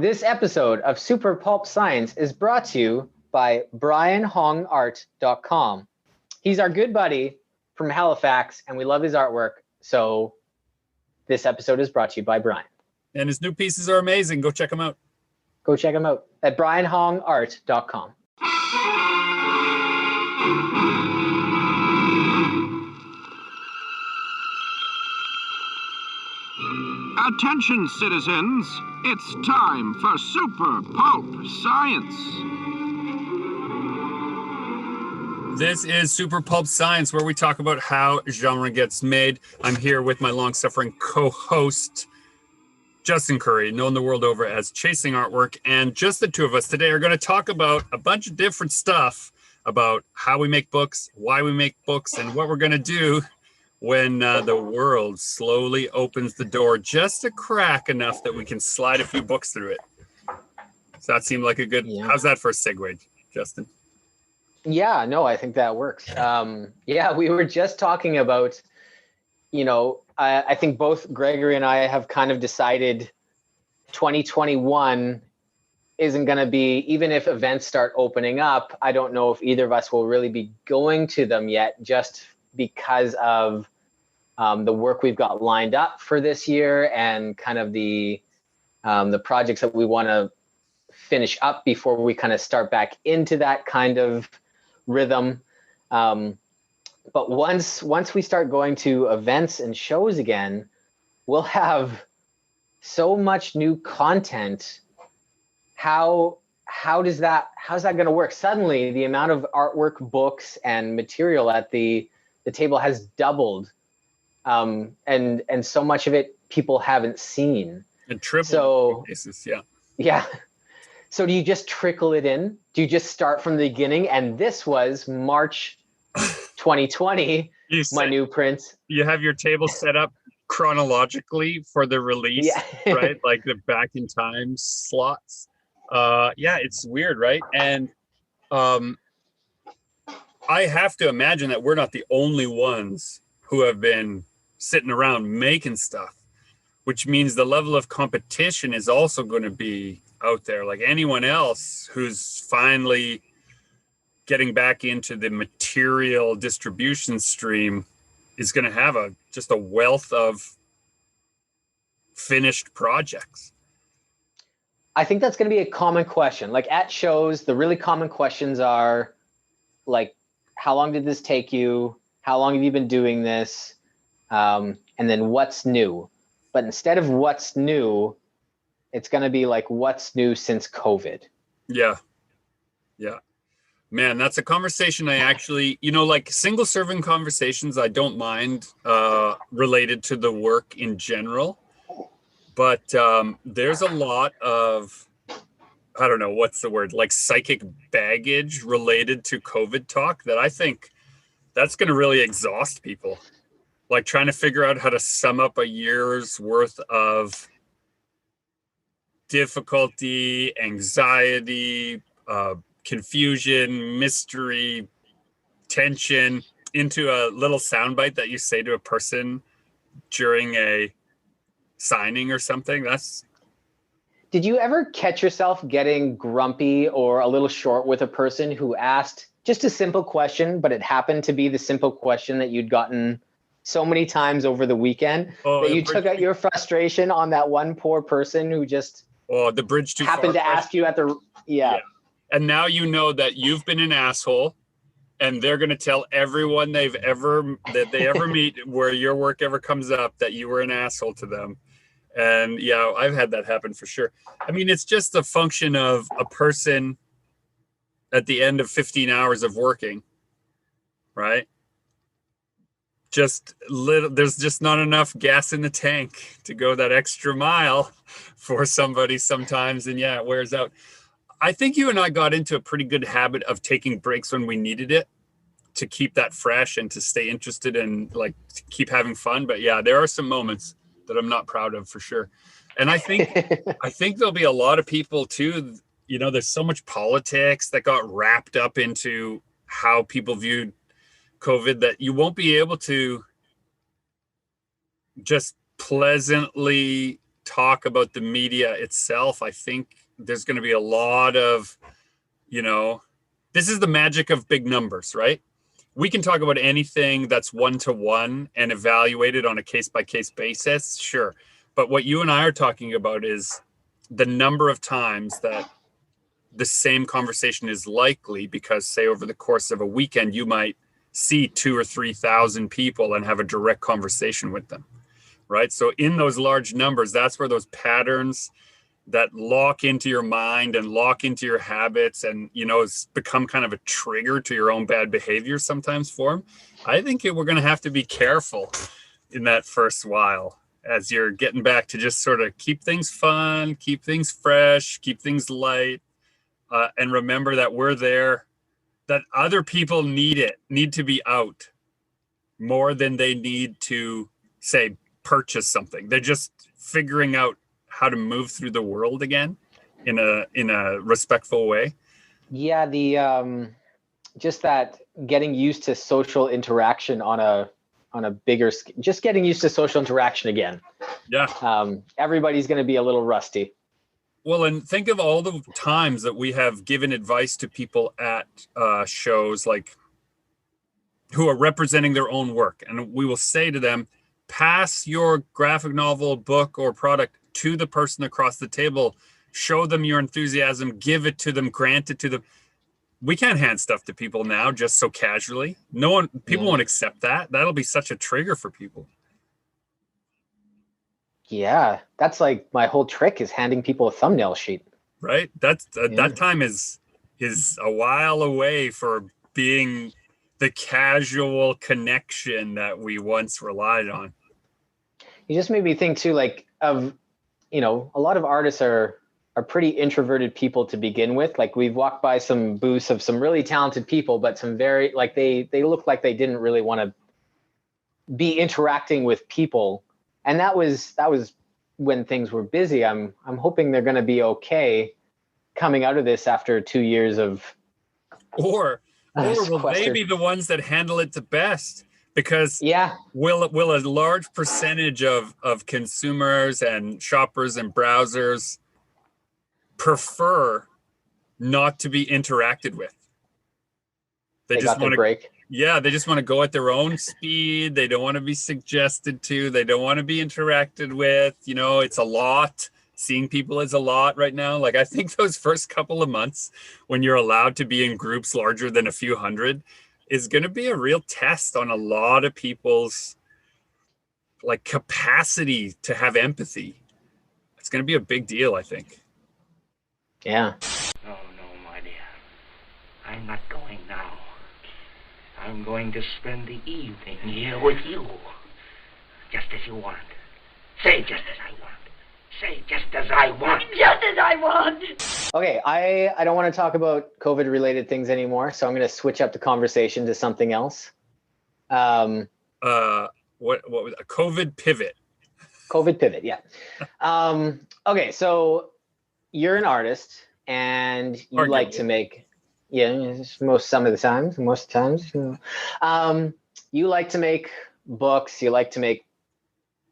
This episode of Super Pulp Science is brought to you by BrianHongArt.com. He's our good buddy from Halifax, and we love his artwork. So this episode is brought to you by Brian. And his new pieces are amazing. Go check them out. Go check him out at BrianHongArt.com. Attention, citizens. It's time for Super Pulp Science. This is Super Pulp Science, where we talk about how genre gets made. I'm here with my long-suffering co-host, Justin Curry, known the world over as Chasing Artwork. And just the two of us today are going to talk about a bunch of different stuff about how we make books, why we make books, and what we're going to do when the world slowly opens the door just a crack enough that we can slide a few books through it. Does that seem like a good... Yeah. How's that for a segue, Justin? Yeah, no, I think that works. We were just talking about, I think both Gregory and I have kind of decided 2021 isn't going to be, even if events start opening up, I don't know if either of us will really be going to them yet, just because of the work we've got lined up for this year and kind of the projects that we want to finish up before we kind of start back into that kind of rhythm. But once we start going to events and shows again, we'll have so much new content. How's that going to work? Suddenly the amount of artwork, books, and material at the table has doubled. And so much of it people haven't seen. And triple. So cases, yeah. Yeah. So do you just trickle it in? Do you just start from the beginning? And this was March 2020, my new print. You have your table set up chronologically for the release, Yeah. right? Like the back in time slots. It's weird, right? And I have to imagine that we're not the only ones who have been sitting around making stuff, which means the level of competition is also going to be out there. Like anyone else who's finally getting back into the material distribution stream is going to have just a wealth of finished projects. I think that's going to be a common question. Like at shows, the really common questions are like, how long did this take you? How long have you been doing this? And then what's new? But instead of what's new, it's going to be like, what's new since COVID? Yeah. Man, that's a conversation I actually, like single serving conversations, I don't mind related to the work in general. But there's a lot of, I don't know, what's the word, like psychic baggage related to COVID talk that I think that's going to really exhaust people. Like trying to figure out how to sum up a year's worth of difficulty, anxiety, confusion, mystery, tension into a little soundbite that you say to a person during a signing or something. Did you ever catch yourself getting grumpy or a little short with a person who asked just a simple question, but it happened to be the simple question that you'd gotten so many times over the weekend that you took out your frustration on that one poor person who just the bridge too happened far to ask you at the yeah. And now you know that you've been an asshole, and they're going to tell everyone they ever meet where your work ever comes up that you were an asshole to them. And yeah, I've had that happen for sure. I mean, it's just a function of a person at the end of 15 hours of working, right? There's just not enough gas in the tank to go that extra mile for somebody sometimes. And yeah, it wears out. I think you and I got into a pretty good habit of taking breaks when we needed it to keep that fresh and to stay interested and like to keep having fun. But yeah, there are some moments that I'm not proud of for sure. And I think there'll be a lot of people too, there's so much politics that got wrapped up into how people viewed COVID that you won't be able to just pleasantly talk about the media itself, I think there's going to be a lot of, this is the magic of big numbers, right? We can talk about anything that's one-to-one and evaluate it on a case-by-case basis, sure. But what you and I are talking about is the number of times that the same conversation is likely, because, say, over the course of a weekend, you might see 2,000 or 3,000 people and have a direct conversation with them, right? So in those large numbers, that's where those patterns that lock into your mind and lock into your habits and, it's become kind of a trigger to your own bad behavior sometimes form. I think we're going to have to be careful in that first while as you're getting back to just sort of keep things fun, keep things fresh, keep things light, and remember that we're there, that other people need to be out more than they need to, say, purchase something. They're just figuring out how to move through the world again in a respectful way. Yeah, the just that getting used to social interaction on a bigger scale, just getting used to social interaction again. Yeah. Everybody's going to be a little rusty. Well, and think of all the times that we have given advice to people at shows, like, who are representing their own work. And we will say to them, pass your graphic novel, book, or product to the person across the table, show them your enthusiasm, give it to them, grant it to them. We can't hand stuff to people now just so casually. People won't accept that. That'll be such a trigger for people. Yeah, that's like my whole trick is handing people a thumbnail sheet. Right? That time is a while away for being the casual connection that we once relied on. You just made me think too, like, of, a lot of artists are pretty introverted people to begin with. Like, we've walked by some booths of some really talented people, but some very, like, they look like they didn't really want to be interacting with people. And that was when things were busy. I'm hoping they're going to be okay coming out of this after 2 years of. Or will they be the ones that handle it the best? Because will a large percentage of consumers and shoppers and browsers prefer not to be interacted with? They just want to break. Yeah, they just want to go at their own speed. They don't want to be suggested to. They don't want to be interacted with. It's a lot. Seeing people is a lot right now. Like, I think those first couple of months when you're allowed to be in groups larger than a few hundred is going to be a real test on a lot of people's, like, capacity to have empathy. It's going to be a big deal, I think. Yeah. No, my dear. I'm not going now. I'm going to spend the evening here with you. Just as you want. Say just as I want. Say just as I want. Just as I want. Okay, I don't want to talk about COVID-related things anymore, so I'm going to switch up the conversation to something else. What was a COVID pivot? COVID pivot, yeah. Okay, so you're an artist and you like to make, most of the times, you like to make books, you like to make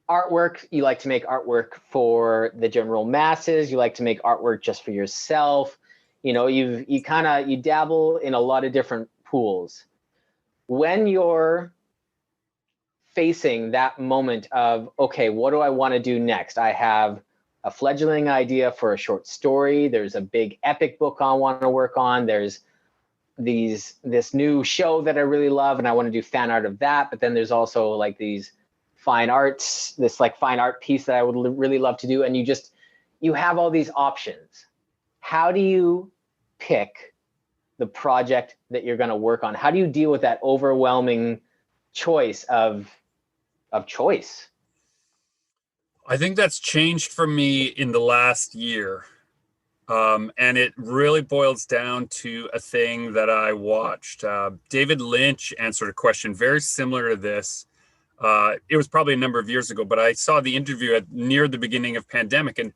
artwork, you like to make artwork for the general masses, you like to make artwork just for yourself. You dabble in a lot of different pools. When you're facing that moment of, okay, what do I want to do next? I have a fledgling idea for a short story. There's a big epic book I want to work on. There's this new show that I really love and I want to do fan art of that. But then there's also like this fine art piece that I would really love to do. And you have all these options. How do you pick the project that you're going to work on? How do you deal with that overwhelming choice of choice? I think that's changed for me in the last year. And it really boils down to a thing that I watched. David Lynch answered a question very similar to this. It was probably a number of years ago, but I saw the interview near the beginning of pandemic and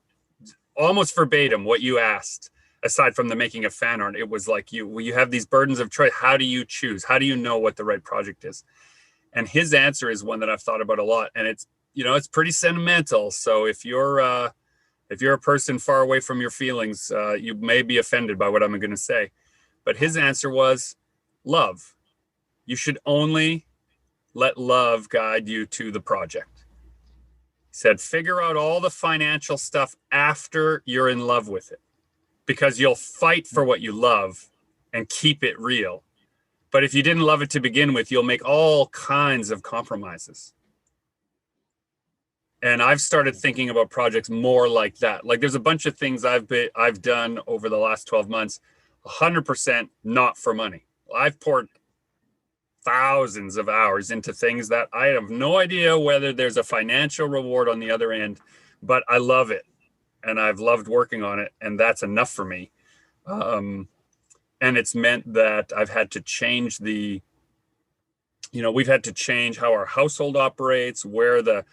almost verbatim what you asked, aside from the making of fan art. It was like, you have these burdens of choice. How do you choose? How do you know what the right project is? And his answer is one that I've thought about a lot. And it's it's pretty sentimental. So if you're a person far away from your feelings, you may be offended by what I'm going to say. But his answer was love. You should only let love guide you to the project. He said, figure out all the financial stuff after you're in love with it, because you'll fight for what you love and keep it real. But if you didn't love it to begin with, you'll make all kinds of compromises. And I've started thinking about projects more like that. Like there's a bunch of things I've done over the last 12 months, 100% not for money. I've poured thousands of hours into things that I have no idea whether there's a financial reward on the other end, but I love it. And I've loved working on it. And that's enough for me. And it's meant that I've had to change we've had to change how our household operates, where the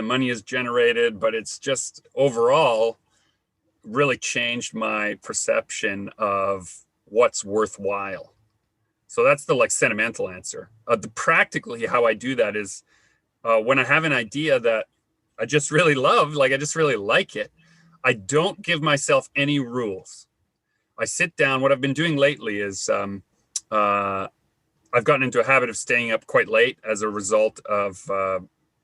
money is generated, but it's just overall really changed my perception of what's worthwhile. So that's the sentimental answer. Practically how I do that is when I have an idea that I just really love, I just really like it, I don't give myself any rules. I sit down. What I've been doing lately is I've gotten into a habit of staying up quite late as a result of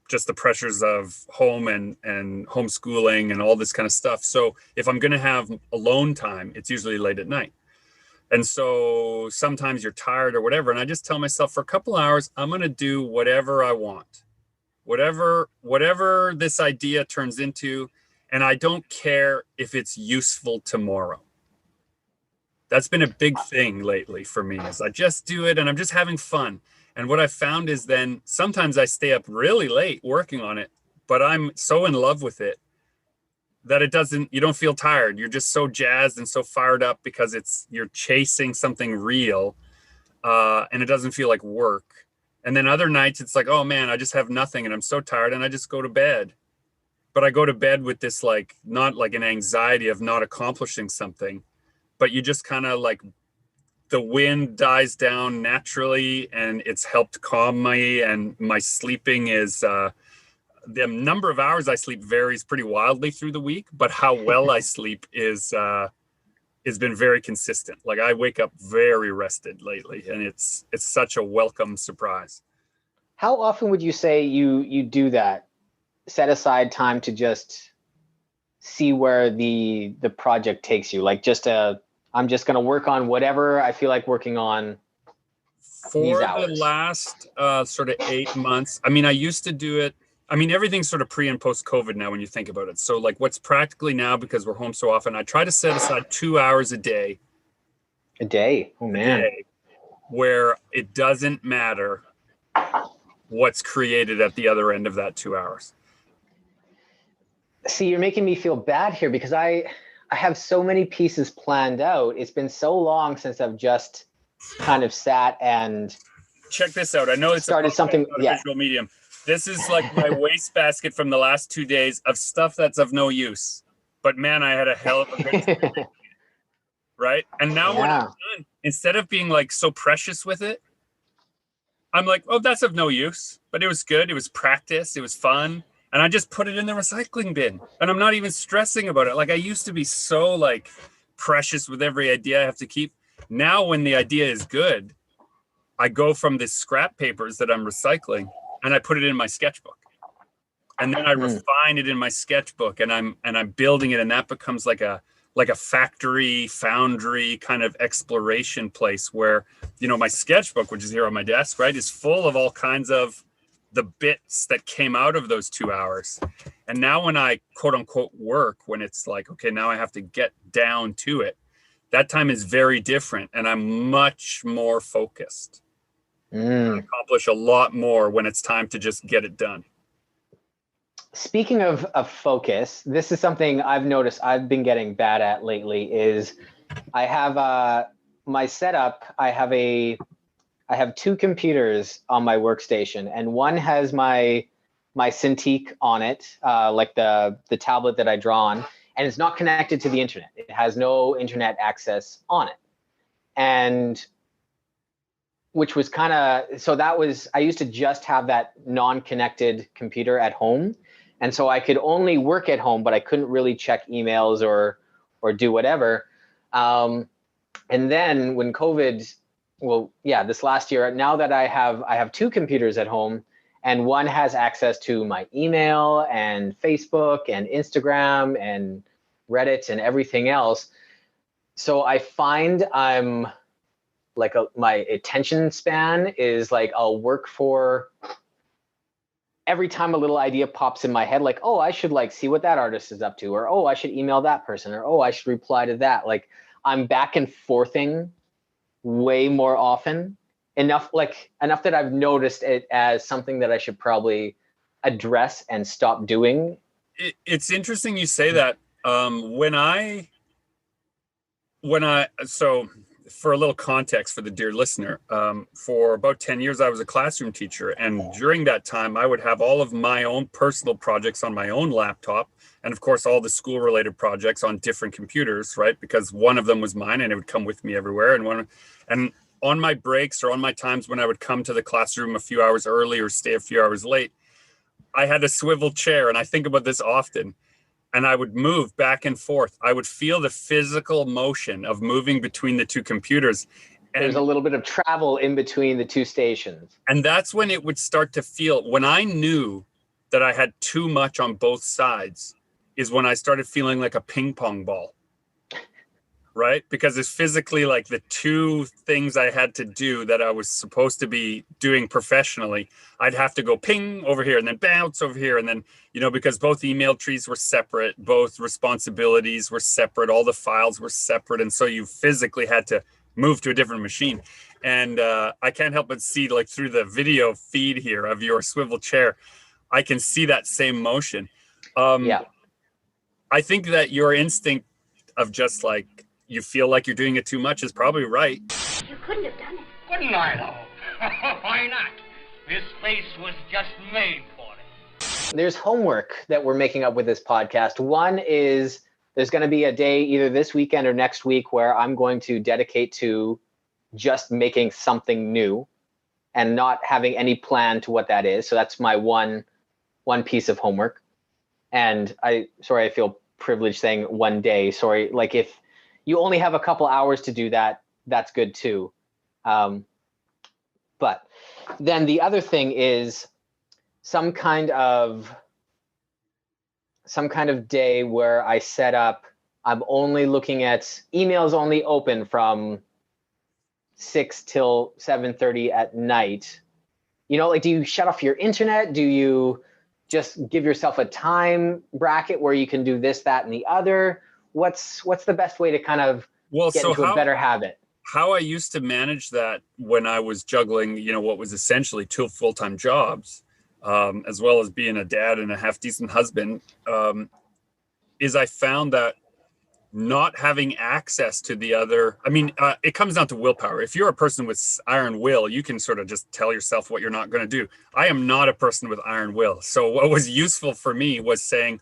just the pressures of home and homeschooling and all this kind of stuff. So if I'm going to have alone time, it's usually late at night. And so sometimes you're tired or whatever. And I just tell myself for a couple hours, I'm going to do whatever I want, whatever this idea turns into. And I don't care if it's useful tomorrow. That's been a big thing lately for me, is I just do it and I'm just having fun. And what I found is then sometimes I stay up really late working on it, but I'm so in love with it that you don't feel tired. You're just so jazzed and so fired up because you're chasing something real, and it doesn't feel like work. And then other nights it's like, oh man, I just have nothing and I'm so tired and I just go to bed. But I go to bed with this not like an anxiety of not accomplishing something, but you just kind of the wind dies down naturally and it's helped calm me. And my sleeping is, the number of hours I sleep varies pretty wildly through the week, but how well I sleep has been very consistent. I wake up very rested lately, and it's such a welcome surprise. How often would you say you do that? Set aside time to just see where the project takes you. I'm just going to work on whatever I feel like working on these hours. For the last sort of 8 months, I used to do it. Everything's sort of pre and post COVID now when you think about it. So what's practically now, because we're home so often, I try to set aside 2 hours a day. A day? Oh, man. Where it doesn't matter what's created at the other end of that 2 hours. See, you're making me feel bad here because I have so many pieces planned out. It's been so long since I've just kind of sat and check this out. I know it's started something. Yeah. Visual medium. This is my wastebasket from the last 2 days of stuff that's of no use. But man, I had a hell of a good time. Right? And now when I'm done, instead of being so precious with it, I'm like, oh, that's of no use. But it was good. It was practice. It was fun. And I just put it in the recycling bin. And I'm not even stressing about it. I used to be so precious with every idea I have to keep. Now when the idea is good, I go from the scrap papers that I'm recycling and I put it in my sketchbook. And then I refine it in my sketchbook and I'm building it, and that becomes like a factory, foundry kind of exploration place where, my sketchbook, which is here on my desk, right, is full of all kinds of the bits that came out of those 2 hours. And now when I quote unquote work, when it's okay, now I have to get down to it, that time is very different and I'm much more focused. I accomplish a lot more when it's time to just get it done. Speaking of focus, this is something I've noticed I've been getting bad at lately is I have my setup. I have two computers on my workstation, and one has my Cintiq on it, the tablet that I draw on, and it's not connected to the internet. It has no internet access on it. And which was I used to just have that non-connected computer at home. And so I could only work at home, but I couldn't really check emails or do whatever. And then when COVID, this last year, now that I have two computers at home, and one has access to my email and Facebook and Instagram and Reddit and everything else. So I find I'm like my attention span is like, I'll work for, every time a little idea pops in my head, like, oh, I should like see what that artist is up to, or, oh, I should email that person, or, oh, I should reply to that. Like, I'm back and forthing way more often, enough that I've noticed it as something that I should probably address and stop doing. It's interesting you say that. So for a little context for the dear listener, for about 10 years, I was a classroom teacher. And during that time, I would have all of my own personal projects on my own laptop. And of course, all the school related projects on different computers, right? Because one of them was mine and it would come with me everywhere. And on my breaks or on my times when I would come to the classroom a few hours early or stay a few hours late, I had a swivel chair. And I think about this often. And I would move back and forth. I would feel the physical motion of moving between the two computers. And there's a little bit of travel in between the two stations. And that's when it would start to feel, when I knew that I had too much on both sides, is when I started feeling like a ping pong ball. Right? Because it's physically like the two things I had to do that I was supposed to be doing professionally. I'd have to go ping over here and then bounce over here. And then, because both email trees were separate, both responsibilities were separate, all the files were separate. And so you physically had to move to a different machine. And I can't help but see, like, through the video feed here of your swivel chair, I can see that same motion. I think that your instinct of just like, you feel like you're doing it too much is probably right. You couldn't have done it. Couldn't I, though? Why not? This place was just made for it. There's homework that we're making up with this podcast. One is there's going to be a day either this weekend or next week where I'm going to dedicate to just making something new and not having any plan to what that is. So that's my one piece of homework. And I feel privileged saying one day. Sorry, like if you only have a couple hours to do that, that's good too. But then the other thing is some kind of day where I set up, I'm only looking at emails, only open from 6 till 7:30 at night. Like, do you shut off your internet? Do you just give yourself a time bracket where you can do this, that, and the other? What's the best way to kind of get into a better habit? How I used to manage that when I was juggling, what was essentially 2 full-time jobs, as well as being a dad and a half-decent husband, is I found that not having access to the other, it comes down to willpower. If you're a person with iron will, you can sort of just tell yourself what you're not going to do. I am not a person with iron will. So what was useful for me was saying,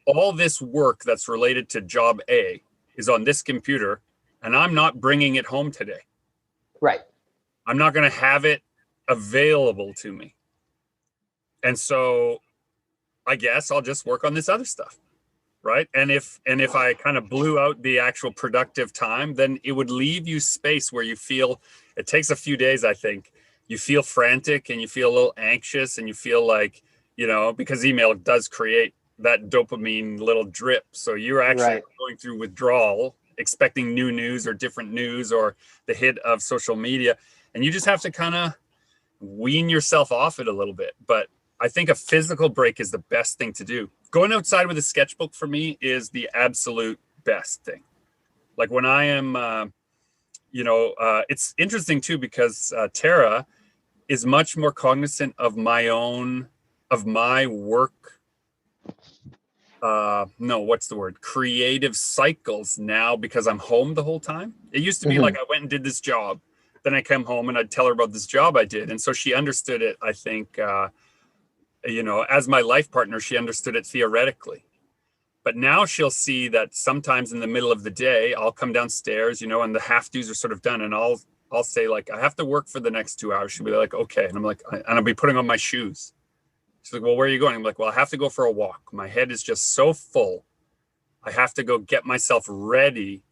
all this work that's related to job A is on this computer, and I'm not bringing it home today. Right. I'm not going to have it available to me. And so I guess I'll just work on this other stuff. Right. And if I kind of blew out the actual productive time, then it would leave you space where you feel, it takes a few days, I think, you feel frantic and you feel a little anxious and you feel like, because email does create that dopamine little drip. So you're actually going through withdrawal, expecting new news or different news or the hit of social media. And you just have to kind of wean yourself off it a little bit. But I think a physical break is the best thing to do. Going outside with a sketchbook for me is the absolute best thing. Like when I am, it's interesting too, because Tara is much more cognizant of my work. Creative cycles now, because I'm home the whole time. It used to be like I went and did this job, then I came home and I'd tell her about this job I did. And so she understood it, I think, as my life partner, she understood it theoretically. But now she'll see that sometimes in the middle of the day, I'll come downstairs, and the have-tos are sort of done, and I'll I'll say like, I have to work for the next 2 hours. She'll be like, okay. And I'm like, and I'll be putting on my shoes. She's like, well, where are you going? I'm like, well, I have to go for a walk. My head is just so full. I have to go get myself ready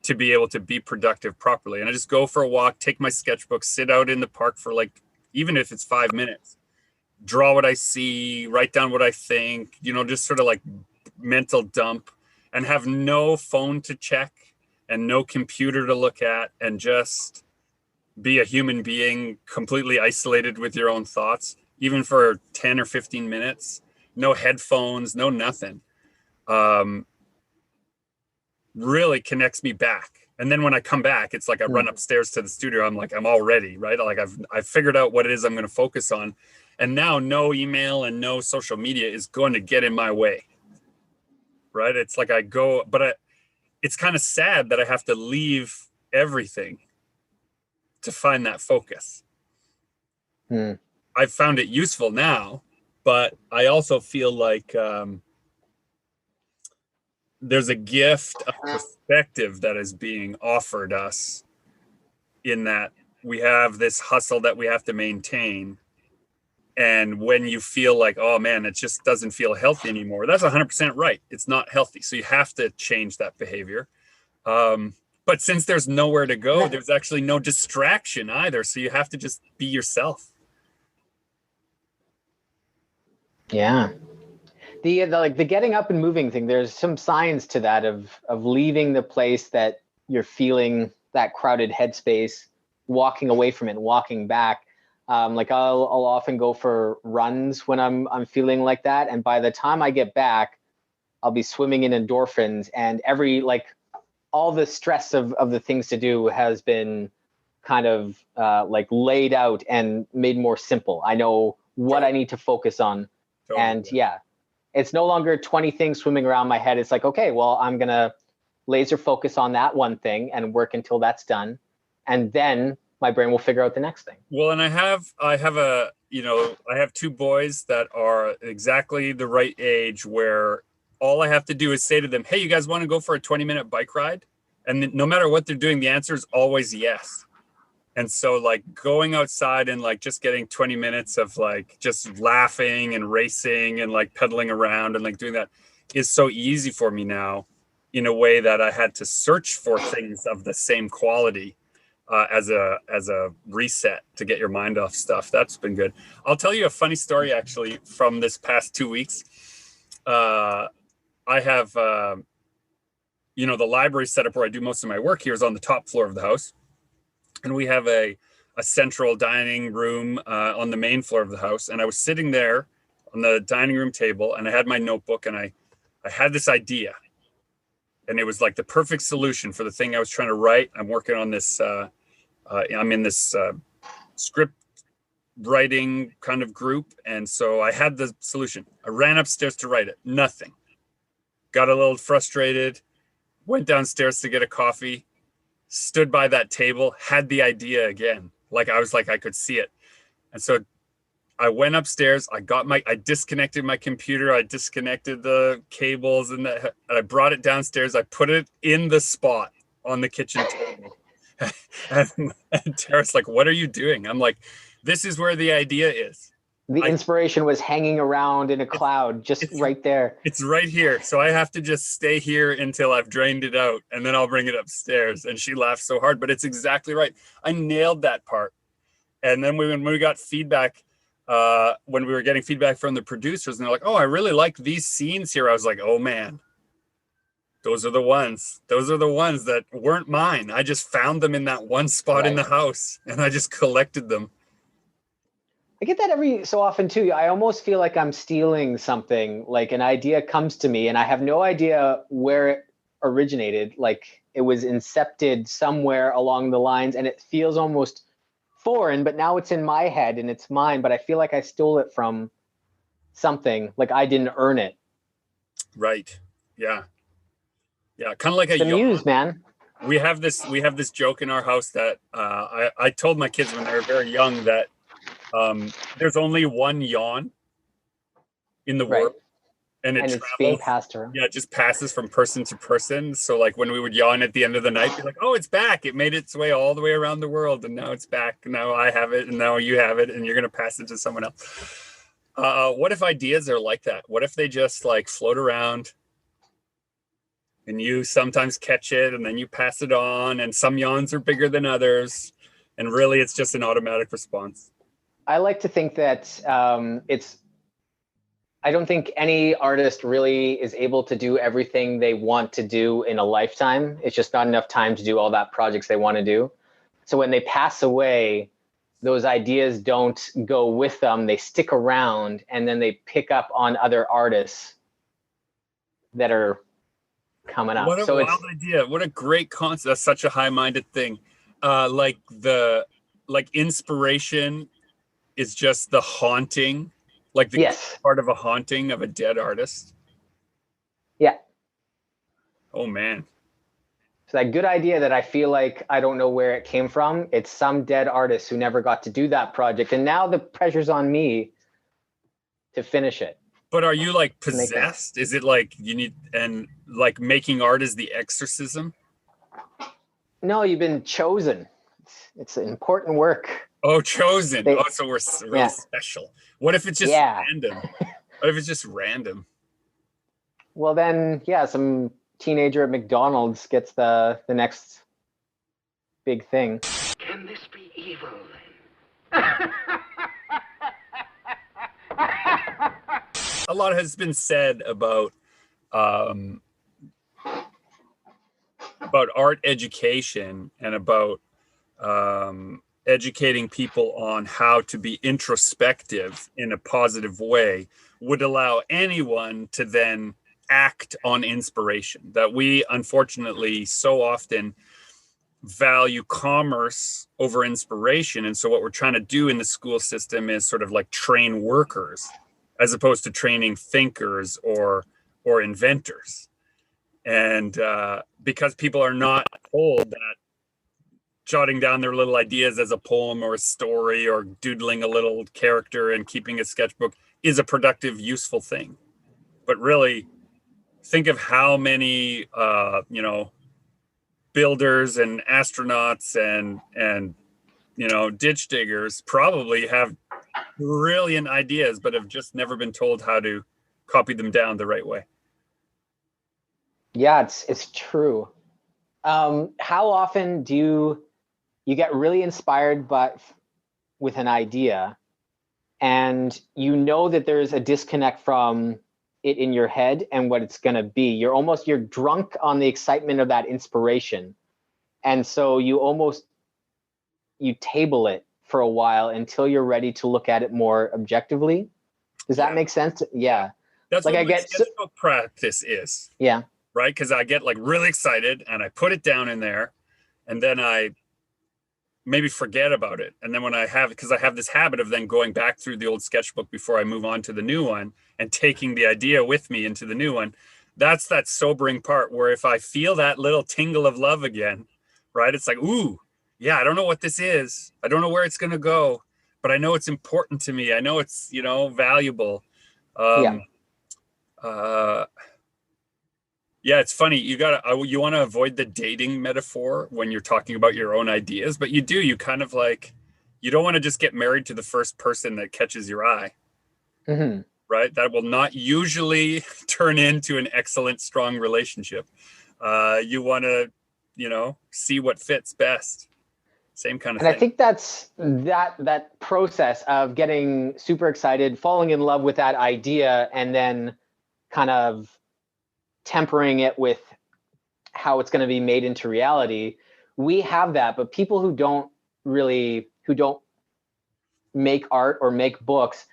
to be able to be productive properly. And I just go for a walk, take my sketchbook, sit out in the park for like, even if it's 5 minutes, draw what I see, write down what I think, just sort of like mental dump, and have no phone to check and no computer to look at, and just be a human being completely isolated with your own thoughts, even for 10 or 15 minutes, no headphones, no nothing. Really connects me back. And then when I come back, it's like I run upstairs to the studio. I'm like, I'm all ready, right? Like I've figured out what it is I'm going to focus on. And now no email and no social media is going to get in my way, right? It's like I go, but it's kind of sad that I have to leave everything to find that focus. I've found it useful now, but I also feel like there's a gift of perspective that is being offered us, in that we have this hustle that we have to maintain. And when you feel like, oh man, it just doesn't feel healthy anymore, that's 100% right. It's not healthy. So you have to change that behavior. But since there's nowhere to go, there's actually no distraction either. So you have to just be yourself. Yeah. The getting up and moving thing, there's some signs to that of leaving the place that you're feeling that crowded headspace, walking away from it and walking back. Like I'll often go for runs when I'm feeling like that. And by the time I get back, I'll be swimming in endorphins, and all the stress of the things to do has been kind of like laid out and made more simple. I know what I need to focus on. And yeah, it's no longer 20 things swimming around my head. It's like, okay, well, I'm going to laser focus on that one thing and work until that's done. And then my brain will figure out the next thing. Well, and I have 2 boys that are exactly the right age where all I have to do is say to them, hey, you guys want to go for a 20-minute bike ride? And no matter what they're doing, the answer is always yes. And so like going outside and like just getting 20 minutes of like just laughing and racing and like pedaling around and like doing that is so easy for me now, in a way that I had to search for things of the same quality as a reset to get your mind off stuff. That's been good. I'll tell you a funny story actually from this past 2 weeks. I have, the library setup where I do most of my work here is on the top floor of the house. And we have a central dining room on the main floor of the house. And I was sitting there on the dining room table, and I had my notebook, and I had this idea. And it was like the perfect solution for the thing I was trying to write. I'm working on this, I'm in this script writing kind of group. And so I had the solution. I ran upstairs to write it. Nothing. Got a little frustrated, went downstairs to get a coffee, stood by that table, had the idea again. Like I was like, I could see it. And so I went upstairs, I disconnected my computer, I disconnected the cables and I brought it downstairs. I put it in the spot on the kitchen table. And Tara's like, what are you doing? I'm like, this is where the idea is. The inspiration was hanging around in a cloud, just right there. It's right here. So I have to just stay here until I've drained it out, and then I'll bring it upstairs. And she laughed so hard, but it's exactly right. I nailed that part. And then when we got feedback, when we were getting feedback from the producers, and they're like, oh, I really like these scenes here. I was like, oh man, those are the ones that weren't mine. I just found them in that one spot in the house, and I just collected them. I get that every so often too. I almost feel like I'm stealing something, like an idea comes to me and I have no idea where it originated. Like it was incepted somewhere along the lines, and it feels almost foreign, but now it's in my head and it's mine, but I feel like I stole it from something, like I didn't earn it. Right. Yeah. Yeah. Kind of like the muse, man. We have this joke in our house that I told my kids when they were very young that there's only one yawn in the world, and it's being passed around. Yeah, it just passes from person to person. So like when we would yawn at the end of the night, be like, oh, it's back. It made its way all the way around the world, and now it's back. Now I have it, and now you have it, and you're gonna pass it to someone else. What if ideas are like that? What if they just like float around, and you sometimes catch it, and then you pass it on, and some yawns are bigger than others, and really it's just an automatic response? I like to think that I don't think any artist really is able to do everything they want to do in a lifetime. It's just not enough time to do all that projects they want to do. So when they pass away, those ideas don't go with them. They stick around, and then they pick up on other artists that are coming up. What a wild idea. What a great concept. That's such a high-minded thing. Like inspiration is just the haunting, like the part of a haunting of a dead artist. Yeah. Oh man. So that good idea that I feel like I don't know where it came from. It's some dead artist who never got to do that project, and now the pressure's on me to finish it. But are you like possessed? Is it like you need, and like making art is the exorcism? No, you've been chosen. It's important work. Oh, chosen. So we're really special. What if it's just random? What if it's just random? Well, then, some teenager at McDonald's gets the next big thing. Can this be evil then? A lot has been said about art education and about educating people on how to be introspective in a positive way would allow anyone to then act on inspiration. That we unfortunately so often value commerce over inspiration. And so what we're trying to do in the school system is sort of like train workers as opposed to training thinkers or inventors. And because people are not told that jotting down their little ideas as a poem or a story or doodling a little character and keeping a sketchbook is a productive, useful thing. But really, think of how many, builders and astronauts and ditch diggers probably have brilliant ideas, but have just never been told how to copy them down the right way. Yeah, it's true. How often do you get really inspired with an idea, and you know that there's a disconnect from it in your head and what it's going to be? You're drunk on the excitement of that inspiration, and so you table it for a while until you're ready to look at it more objectively. Does that make sense? Yeah. That's like what sketchbook practice is. Yeah. Right? Because I get like really excited and I put it down in there, and then I maybe forget about it. And then because I have this habit of then going back through the old sketchbook before I move on to the new one and taking the idea with me into the new one. That's that sobering part where if I feel that little tingle of love again, right? It's like, ooh, yeah, I don't know what this is. I don't know where it's going to go, but I know it's important to me. I know it's, valuable. Yeah, it's funny. You want to avoid the dating metaphor when you're talking about your own ideas, but you kind of like, you don't want to just get married to the first person that catches your eye, right? That will not usually turn into an excellent, strong relationship. You want to, see what fits best. Same kind of thing. And I think that's that process of getting super excited, falling in love with that idea, and then kind of tempering it with how it's going to be made into reality. We have that, but people who don't make art or make books,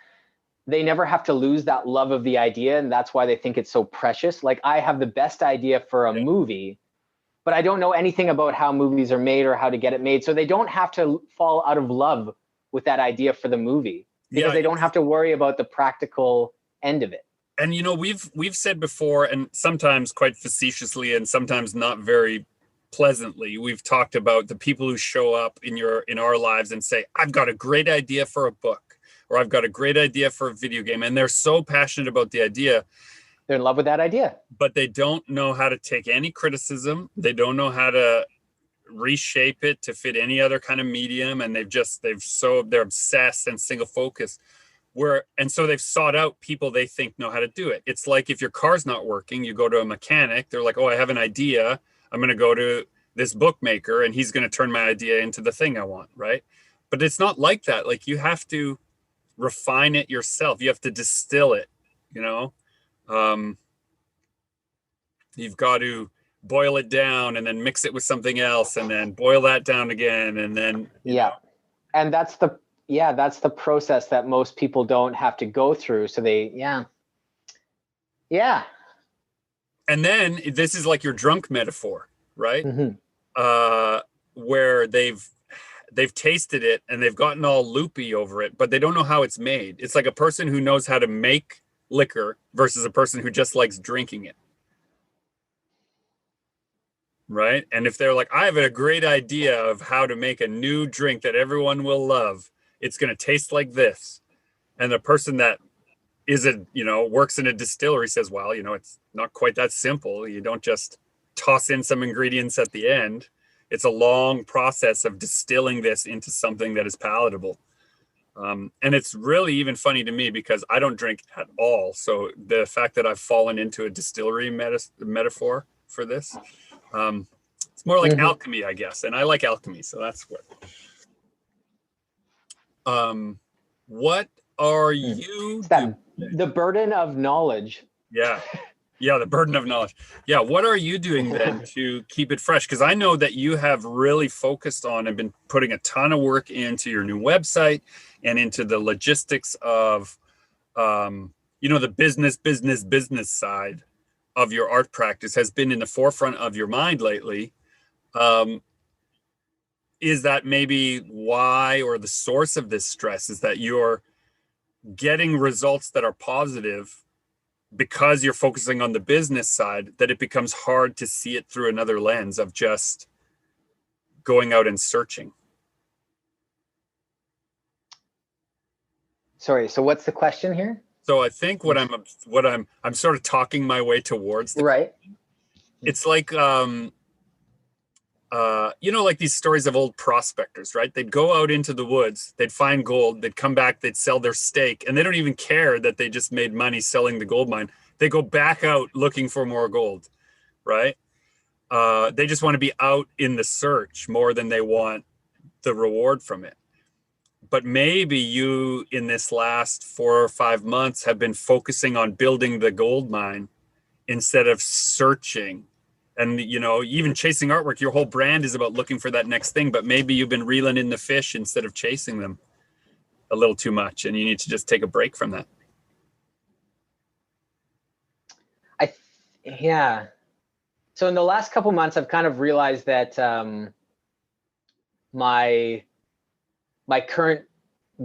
they never have to lose that love of the idea, and that's why they think it's so precious. Like, I have the best idea for a movie, but I don't know anything about how movies are made or how to get it made, so they don't have to fall out of love with that idea for the movie, because they don't have to worry about the practical end of it. And we've said before, and sometimes quite facetiously and sometimes not very pleasantly, we've talked about the people who show up in our lives and say, I've got a great idea for a book, or I've got a great idea for a video game, and they're so passionate about the idea. They're in love with that idea. But they don't know how to take any criticism. They don't know how to reshape it to fit any other kind of medium. And they're obsessed and single focused. And so they've sought out people they think know how to do it. It's like if your car's not working, you go to a mechanic. They're like, oh, I have an idea. I'm going to go to this bookmaker and he's going to turn my idea into the thing I want, right? But it's not like that. Like, you have to refine it yourself. You have to distill it, you know? You've got to boil it down and then mix it with something else and then boil that down again. And then, you know. And that's the process that most people don't have to go through. So yeah. And then this is like your drunk metaphor, right? Mm-hmm. Where they've tasted it and they've gotten all loopy over it, but they don't know how it's made. It's like a person who knows how to make liquor versus a person who just likes drinking it. Right? And if they're like, I have a great idea of how to make a new drink that everyone will love, it's going to taste like this. And the person that works in a distillery says, well, it's not quite that simple. You don't just toss in some ingredients at the end. It's a long process of distilling this into something that is palatable. And it's really even funny to me because I don't drink at all. So the fact that I've fallen into a distillery metaphor for this, it's more like alchemy, I guess. And I like alchemy. So that's what are you doing? The burden of knowledge. Yeah, the burden of knowledge. Yeah, what are you doing then to keep it fresh? Because I know that you have really focused on and been putting a ton of work into your new website and into the logistics of, the business side of your art practice has been in the forefront of your mind lately. Is that maybe why, or the source of this stress, is that you're getting results that are positive because you're focusing on the business side, that it becomes hard to see it through another lens of just going out and searching? Sorry, so what's the question here? So I think what I'm sort of talking my way towards. Right. It's like, like these stories of old prospectors, right? They'd go out into the woods, they'd find gold, they'd come back, they'd sell their stake, and they don't even care that they just made money selling the gold mine. They go back out looking for more gold, right? They just want to be out in the search more than they want the reward from it. But maybe you, in this last 4 or 5 months, have been focusing on building the gold mine instead of searching. And, even chasing artwork, your whole brand is about looking for that next thing, but maybe you've been reeling in the fish instead of chasing them a little too much, and you need to just take a break from that. Yeah. So in the last couple months, I've kind of realized that my current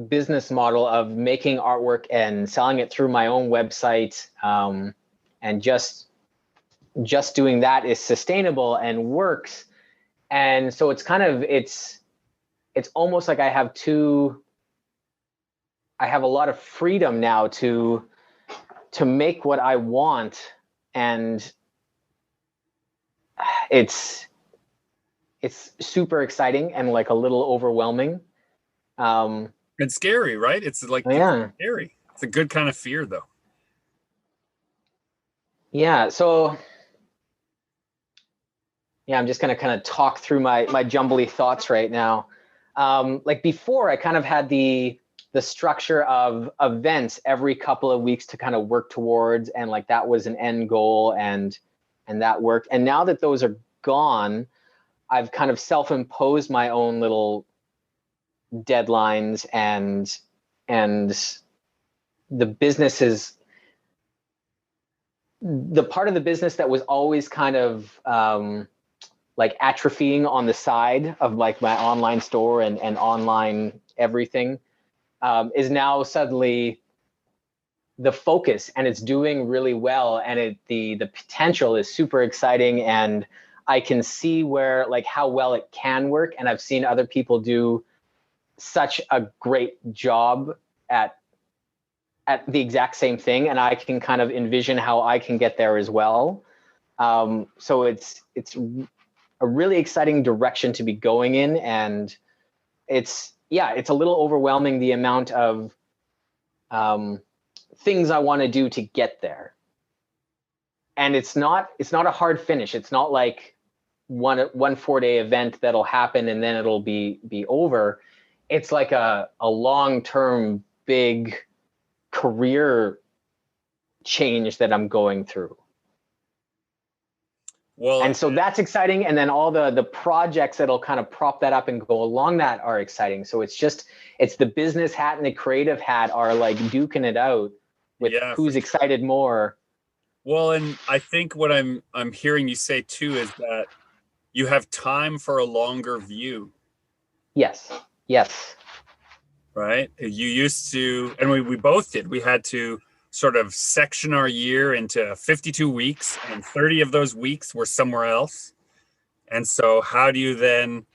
business model of making artwork and selling it through my own website, and just doing that is sustainable and works. And so it's kind of, it's almost like I have a lot of freedom now to make what I want. And it's super exciting and like a little overwhelming. It's scary, right? It's like, yeah. It's scary. It's a good kind of fear though. Yeah. So I'm just going to kind of talk through my jumbly thoughts right now. Like before, I kind of had the structure of events every couple of weeks to kind of work towards, and like that was an end goal, and that worked. And now that those are gone, I've kind of self-imposed my own little deadlines, and the business is the part of the business that was always kind of like atrophying on the side of like my online store and online everything, is now suddenly the focus, and it's doing really well, and the potential is super exciting, and I can see where like how well it can work, and I've seen other people do such a great job at at the exact same thing, and I can kind of envision how I can get there as well. So it's a really exciting direction to be going in, and it's a little overwhelming, the amount of things I want to do to get there. And it's not a hard finish. It's not like one 4-day event that'll happen and then it'll be over. It's like a long-term big career change that I'm going through. Well, and so that's exciting. And then all the projects that'll kind of prop that up and go along that are exciting. So it's the business hat and the creative hat are like duking it out with who's excited more. Well, and I think what I'm hearing you say too is that you have time for a longer view. Yes. Right? You used to, and we both did, we had to sort of section our year into 52 weeks, and 30 of those weeks were somewhere else. And so how do you then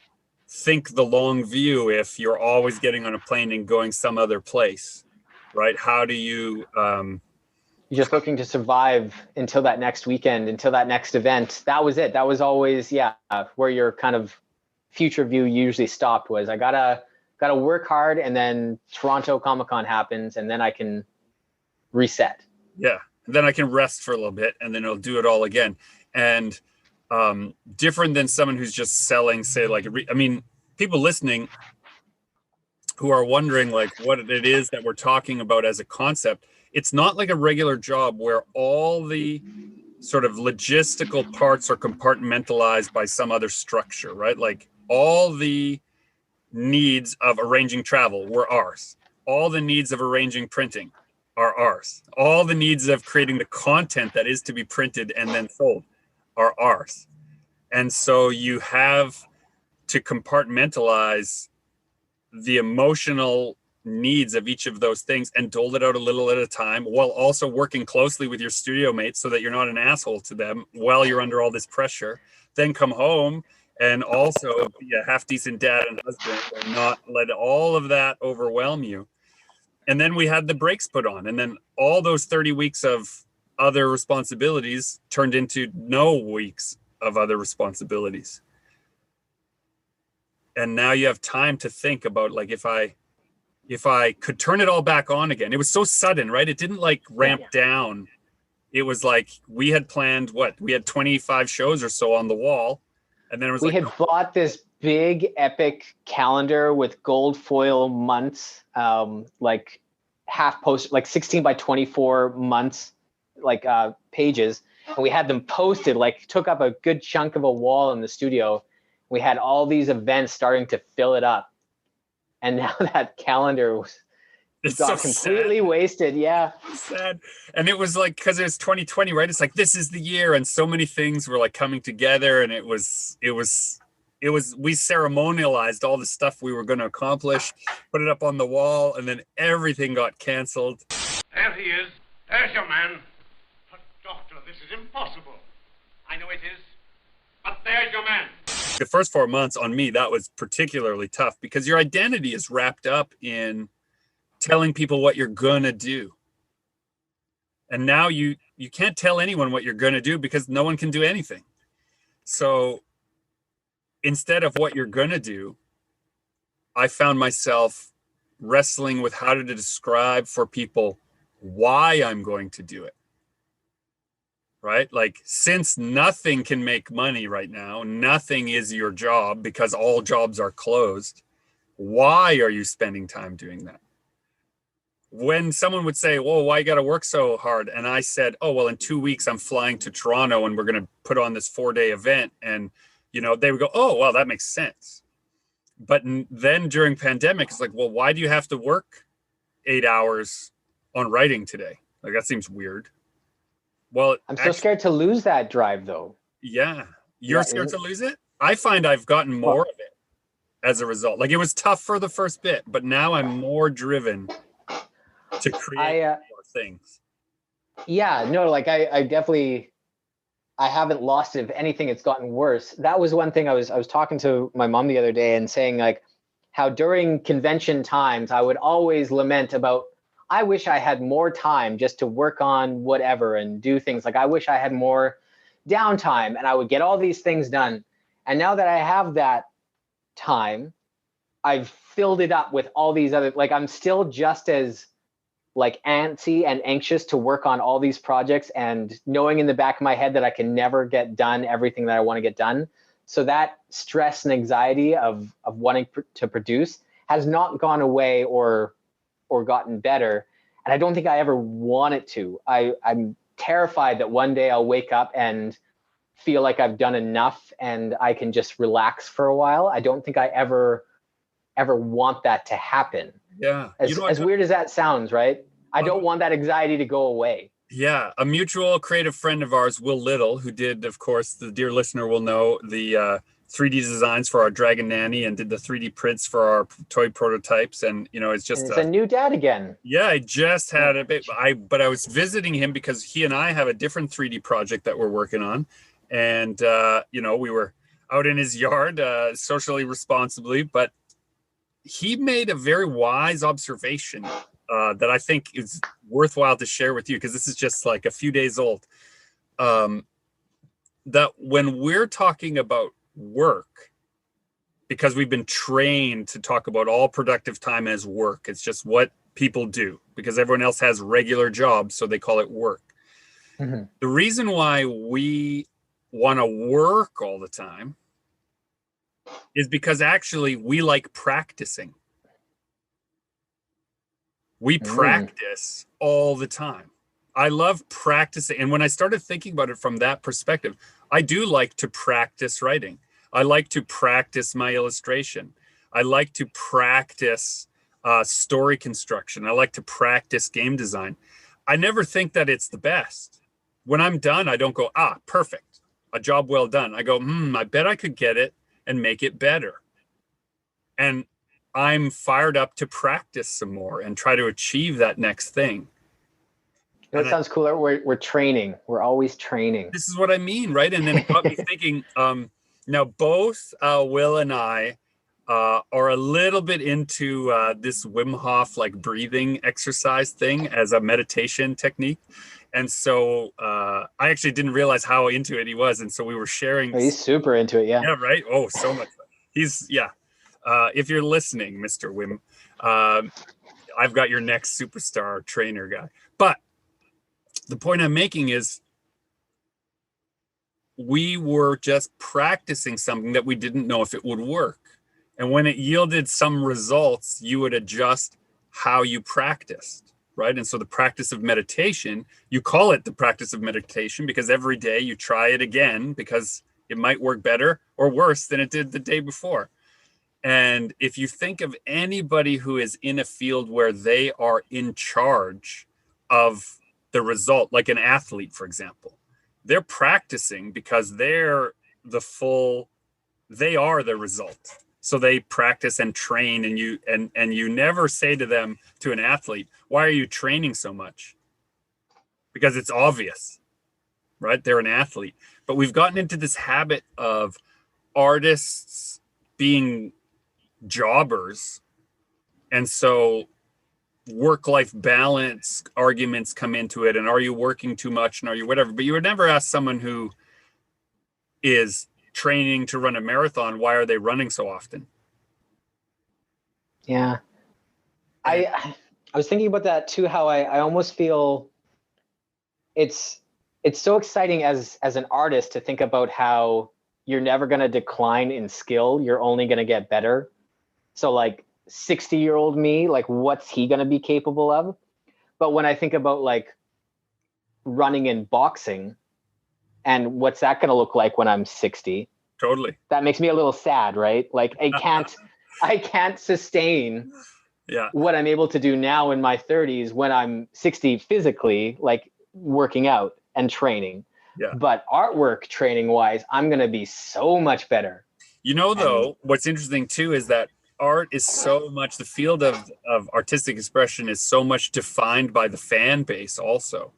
think the long view if you're always getting on a plane and going some other place, right? How do you... You're just looking to survive until that next weekend, until that next event. That was it. That was always, where your kind of future view usually stopped, was I gotta work hard, and then Toronto Comic-Con happens, and then I can reset. Yeah. And then I can rest for a little bit, and then I'll do it all again. And different than someone who's just selling, say, like, people listening who are wondering like what it is that we're talking about as a concept. It's not like a regular job where all the sort of logistical parts are compartmentalized by some other structure, right? Like all the needs of arranging travel were ours. All the needs of arranging printing are ours. All the needs of creating the content that is to be printed and then sold are ours. And so you have to compartmentalize the emotional needs of each of those things and dole it out a little at a time, while also working closely with your studio mates so that you're not an asshole to them while you're under all this pressure. Then come home and also be a half decent dad and husband and not let all of that overwhelm you. And then we had the brakes put on, and then all those 30 weeks of other responsibilities turned into no weeks of other responsibilities. And now you have time to think about, like, if I could turn it all back on again. It was so sudden, right? It didn't like ramp down. It was like we had planned we had 25 shows or so on the wall. And then it was we had bought this big epic calendar with gold foil months, like half post, like 16 by 24 months, like pages. And we had them posted, like took up a good chunk of a wall in the studio. We had all these events starting to fill it up. And now that calendar got completely wasted. Yeah. Sad. And it was like, because it was 2020, right? It's like, this is the year. And so many things were like coming together. And it was, we ceremonialized all the stuff we were going to accomplish, put it up on the wall, and then everything got canceled. There he is. There's your man. But doctor, this is impossible. I know it is. But there's your man. The first 4 months on me, that was particularly tough because your identity is wrapped up in telling people what you're gonna do. And now you can't tell anyone what you're gonna do because no one can do anything. So instead of what you're gonna do, I found myself wrestling with how to describe for people why I'm going to do it. Right? Like, since nothing can make money right now, nothing is your job because all jobs are closed. Why are you spending time doing that? When someone would say, well, why you got to work so hard? And I said, oh, well, in 2 weeks, I'm flying to Toronto and we're going to put on this 4-day event. And, they would go, oh, well, that makes sense. But then during pandemic, it's like, well, why do you have to work 8 hours on writing today? Like, that seems weird. Well, I'm so scared to lose that drive, though. Yeah. You're scared to lose it? I find I've gotten more of it as a result. Like, it was tough for the first bit, but now I'm more driven to create more things. Yeah, no, like I definitely, I haven't lost it. If anything, it's gotten worse. That was one thing I was talking to my mom the other day and saying, like, how during convention times, I would always lament about, I wish I had more time just to work on whatever and do things. Like I wish I had more downtime and I would get all these things done. And now that I have that time, I've filled it up with all these other, like I'm still just as like antsy and anxious to work on all these projects and knowing in the back of my head that I can never get done everything that I want to get done. So that stress and anxiety of wanting to produce has not gone away or gotten better. And I don't think I ever want it to. I'm terrified that one day I'll wake up and feel like I've done enough and I can just relax for a while. I don't think I ever want that to happen. Yeah. As weird as that sounds, right? I don't want that anxiety to go away. Yeah. A mutual creative friend of ours, Will Little, who did, of course, the dear listener will know, the 3D designs for our Dragon Nanny and did the 3D prints for our toy prototypes. And, it's just a new dad again. Yeah, I just had a bit, but I was visiting him because he and I have a different 3D project that we're working on. And, we were out in his yard, socially responsibly, but he made a very wise observation that I think is worthwhile to share with you, because this is just like a few days old. That when we're talking about work, because we've been trained to talk about all productive time as work, it's just what people do because everyone else has regular jobs, so they call it work. Mm-hmm. The reason why we want to work all the time is because actually we like practicing. We practice all the time. I love practicing. And when I started thinking about it from that perspective, I do like to practice writing. I like to practice my illustration. I like to practice story construction. I like to practice game design. I never think that it's the best. When I'm done, I don't go, perfect, a job well done. I go, I bet I could get it and make it better. And I'm fired up to practice some more and try to achieve that next thing. That sounds cooler. We're training. We're always training. This is what I mean, right? And then it got me thinking, now both Will and I are a little bit into this Wim Hof like breathing exercise thing as a meditation technique. And so I actually didn't realize how into it he was. And so we were sharing. Oh, he's super into it. Yeah. Yeah. Right. Oh, so much. If you're listening, Mr. Wim, I've got your next superstar trainer guy. But the point I'm making is we were just practicing something that we didn't know if it would work. And when it yielded some results, you would adjust how you practiced, right? And so the practice of meditation, you call it the practice of meditation because every day you try it again because it might work better or worse than it did the day before. And if you think of anybody who is in a field where they are in charge of the result, like an athlete, for example, they're practicing because they are the result. So they practice and train, and you never say to them, to an athlete, why are you training so much? Because it's obvious, right? They're an athlete. But we've gotten into this habit of artists being jobbers. And so work-life balance arguments come into it. And are you working too much? And are you whatever? But you would never ask someone who is training to run a marathon, why are they running so often? Yeah. I was thinking about that too, how I almost feel it's so exciting as an artist to think about how you're never going to decline in skill. You're only going to get better. So like 60-year-old me, like what's he going to be capable of? But when I think about like running and boxing and what's that going to look like when I'm 60? Totally. That makes me a little sad, right? Like I can't sustain what I'm able to do now in my 30s when I'm 60 physically, like working out and training. Yeah. But artwork training wise, I'm going to be so much better. Though, what's interesting too is that art is so much, the field of artistic expression is so much defined by the fan base also.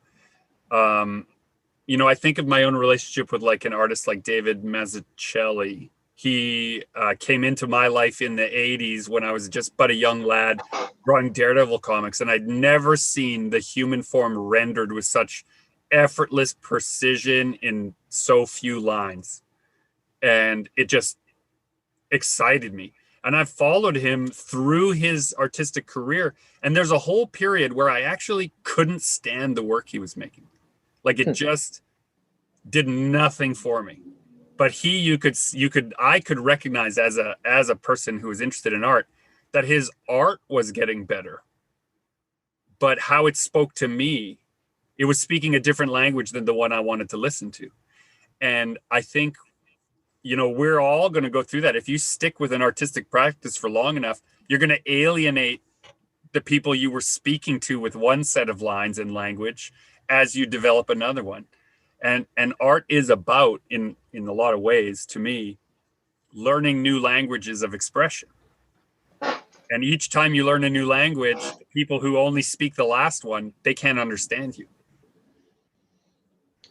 I think of my own relationship with like an artist like David Mazzucchelli, He came into my life in the 80s when I was just but a young lad drawing Daredevil comics, and I'd never seen the human form rendered with such effortless precision in so few lines. And it just excited me. And I've followed him through his artistic career. And there's a whole period where I actually couldn't stand the work he was making. Like it just did nothing for me. But I could recognize as a person who was interested in art that his art was getting better. But how it spoke to me, it was speaking a different language than the one I wanted to listen to. And I think, we're all going to go through that. If you stick with an artistic practice for long enough, you're going to alienate the people you were speaking to with one set of lines and language as you develop another one. And art is about, in a lot of ways, to me, learning new languages of expression. And each time you learn a new language, people who only speak the last one, they can't understand you.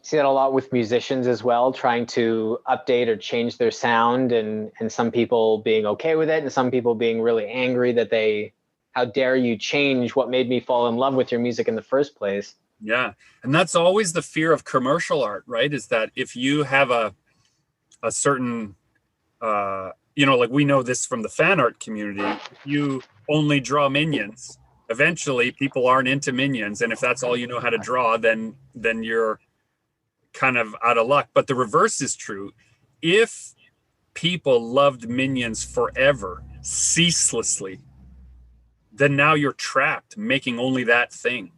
See that a lot with musicians as well, trying to update or change their sound, and some people being okay with it, and some people being really angry that how dare you change what made me fall in love with your music in the first place. Yeah. And that's always the fear of commercial art, right? Is that if you have a certain, like we know this from the fan art community, if you only draw minions, eventually people aren't into minions. And if that's all you know how to draw, then you're kind of out of luck. But the reverse is true. If people loved minions forever, ceaselessly, then now you're trapped making only that thing.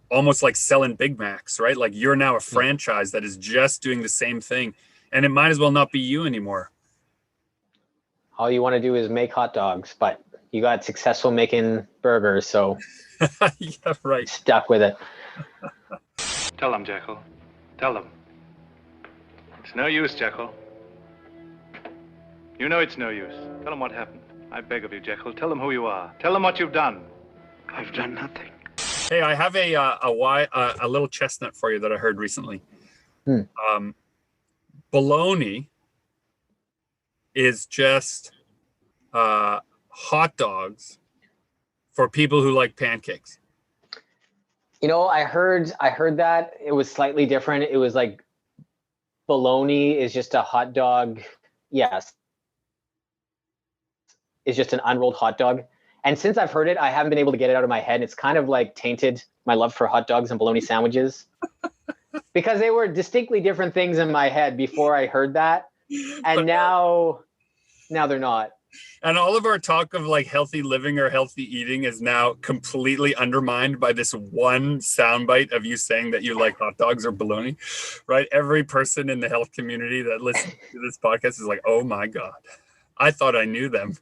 Almost like selling Big Macs, right? Like you're now a franchise that is just doing the same thing, and it might as well not be you anymore. All you want to do is make hot dogs, but you got successful making burgers, so yeah, right. Stuck with it. Tell them, Jekyll. Tell them. It's no use, Jekyll. You know it's no use. Tell them what happened. I beg of you, Jekyll. Tell them who you are. Tell them what you've done. I've done nothing. Hey, I have a little chestnut for you that I heard recently. Bologna is just hot dogs for people who like pancakes. I heard that it was slightly different. It was like bologna is just a hot dog. Yes. It's just an unrolled hot dog. And since I've heard it, I haven't been able to get it out of my head. It's kind of like tainted my love for hot dogs and bologna sandwiches because they were distinctly different things in my head before I heard that. And now they're not. And all of our talk of like healthy living or healthy eating is now completely undermined by this one soundbite of you saying that you like hot dogs or bologna, right? Every person in the health community that listens to this podcast is like, oh my God, I thought I knew them.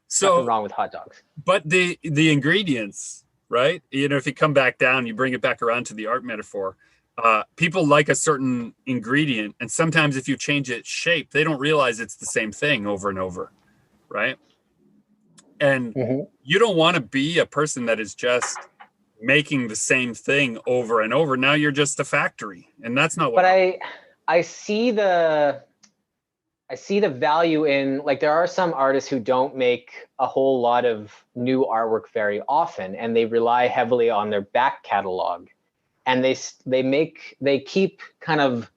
So nothing wrong with hot dogs, but the ingredients, right? If you come back down, you bring it back around to the art metaphor. People like a certain ingredient, and sometimes if you change its shape, they don't realize it's the same thing over and over, right? And you don't want to be a person that is just making the same thing over and over. Now you're just a factory, and that's not what. But I see the value in, like, there are some artists who don't make a whole lot of new artwork very often, and they rely heavily on their back catalog. And they keep kind of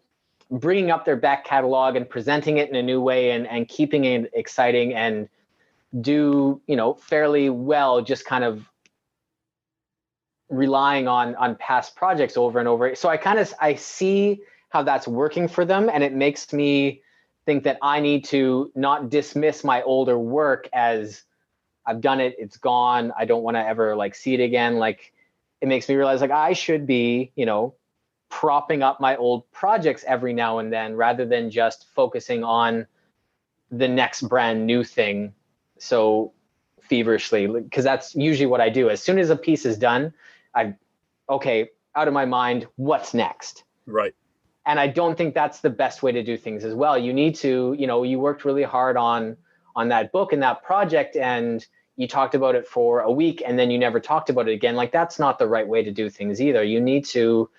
bringing up their back catalog and presenting it in a new way and keeping it exciting, and do, fairly well, just kind of relying on past projects over and over. So I see how that's working for them, and it makes me think that I need to not dismiss my older work as I've done it, it's gone, I don't want to ever see it again. Like, it makes me realize I should be, propping up my old projects every now and then, rather than just focusing on the next brand new thing so feverishly, because that's usually what I do. As soon as a piece is done, out of my mind, what's next? Right. And I don't think that's the best way to do things as well. You need to, you worked really hard on that book and that project, and you talked about it for a week and then you never talked about it again. Like, that's not the right way to do things either. You need to,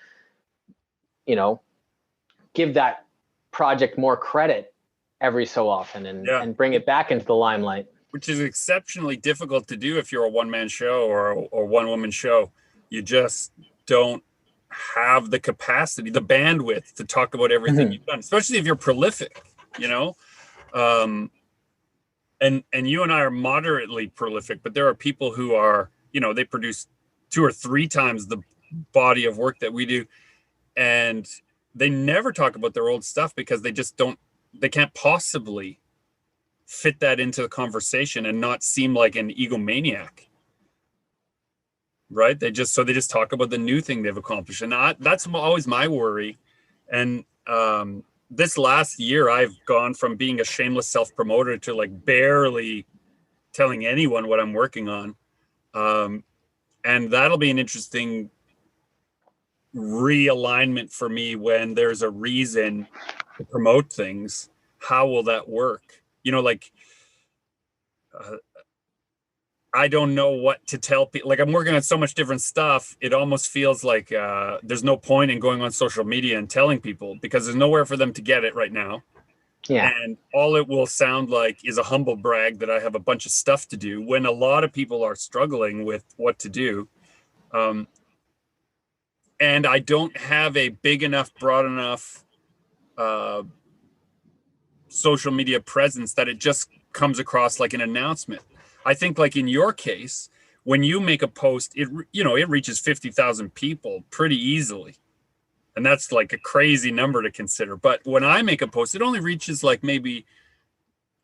give that project more credit every so often and bring it back into the limelight. Which is exceptionally difficult to do if you're a one-man show or one-woman show. You just don't have the capacity, the bandwidth to talk about everything you've done, especially if you're prolific, you know. And you and I are moderately prolific, but there are people who are, you know, they produce 2 or 3 times the body of work that we do, and they never talk about their old stuff because they can't possibly fit that into the conversation and not seem like an egomaniac, right? They just talk about the new thing they've accomplished, and that's always my worry. And this last year, I've gone from being a shameless self-promoter to like barely telling anyone what I'm working on, and that'll be an interesting realignment for me when there's a reason to promote things. How will that work? You know, like, I don't know what to tell people. Like, I'm working on so much different stuff. It almost feels like there's no point in going on social media and telling people because there's nowhere for them to get it right now. Yeah. And all it will sound like is a humble brag that I have a bunch of stuff to do when a lot of people are struggling with what to do. And I don't have a big enough, broad enough social media presence that it just comes across like an announcement. I think like in your case, when you make a post, it reaches 50,000 people pretty easily. And that's like a crazy number to consider. But when I make a post, it only reaches like maybe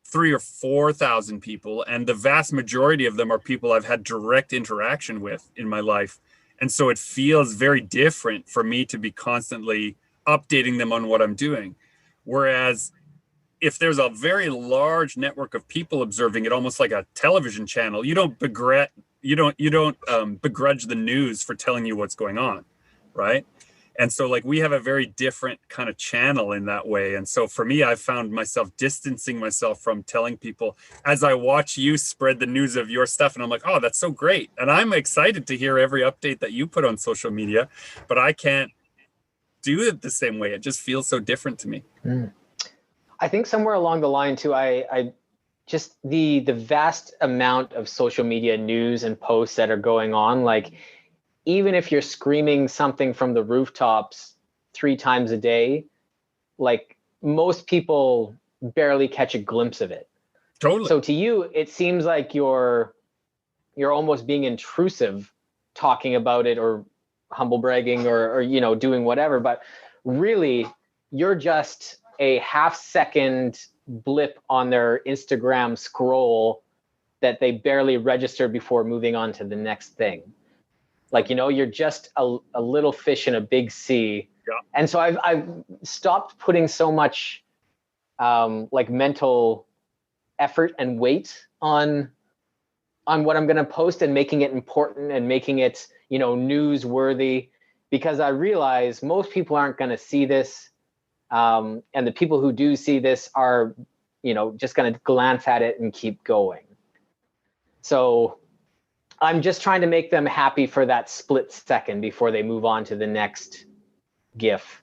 3,000 or 4,000 people. And the vast majority of them are people I've had direct interaction with in my life. And so it feels very different for me to be constantly updating them on what I'm doing. Whereas if there's a very large network of people observing it, almost like a television channel, you don't begrudge the news for telling you what's going on, right? And so like we have a very different kind of channel in that way. And so for me, I've found myself distancing myself from telling people as I watch you spread the news of your stuff. And I'm like, oh, that's so great. And I'm excited to hear every update that you put on social media, but I can't do it the same way. It just feels so different to me. I think somewhere along the line too, I just the vast amount of social media news and posts that are going on, like even if you're screaming something from the rooftops 3 times a day, like most people barely catch a glimpse of it. Totally. So to you, it seems like you're almost being intrusive talking about it or humble bragging or doing whatever, but really you're just a half-second blip on their Instagram scroll that they barely registered before moving on to the next thing. Like, you're just a little fish in a big sea. Yeah. And so I've stopped putting so much like mental effort and weight on what I'm going to post and making it important and making it, newsworthy, because I realize most people aren't going to see this. And the people who do see this are, just going to glance at it and keep going. So I'm just trying to make them happy for that split second before they move on to the next GIF.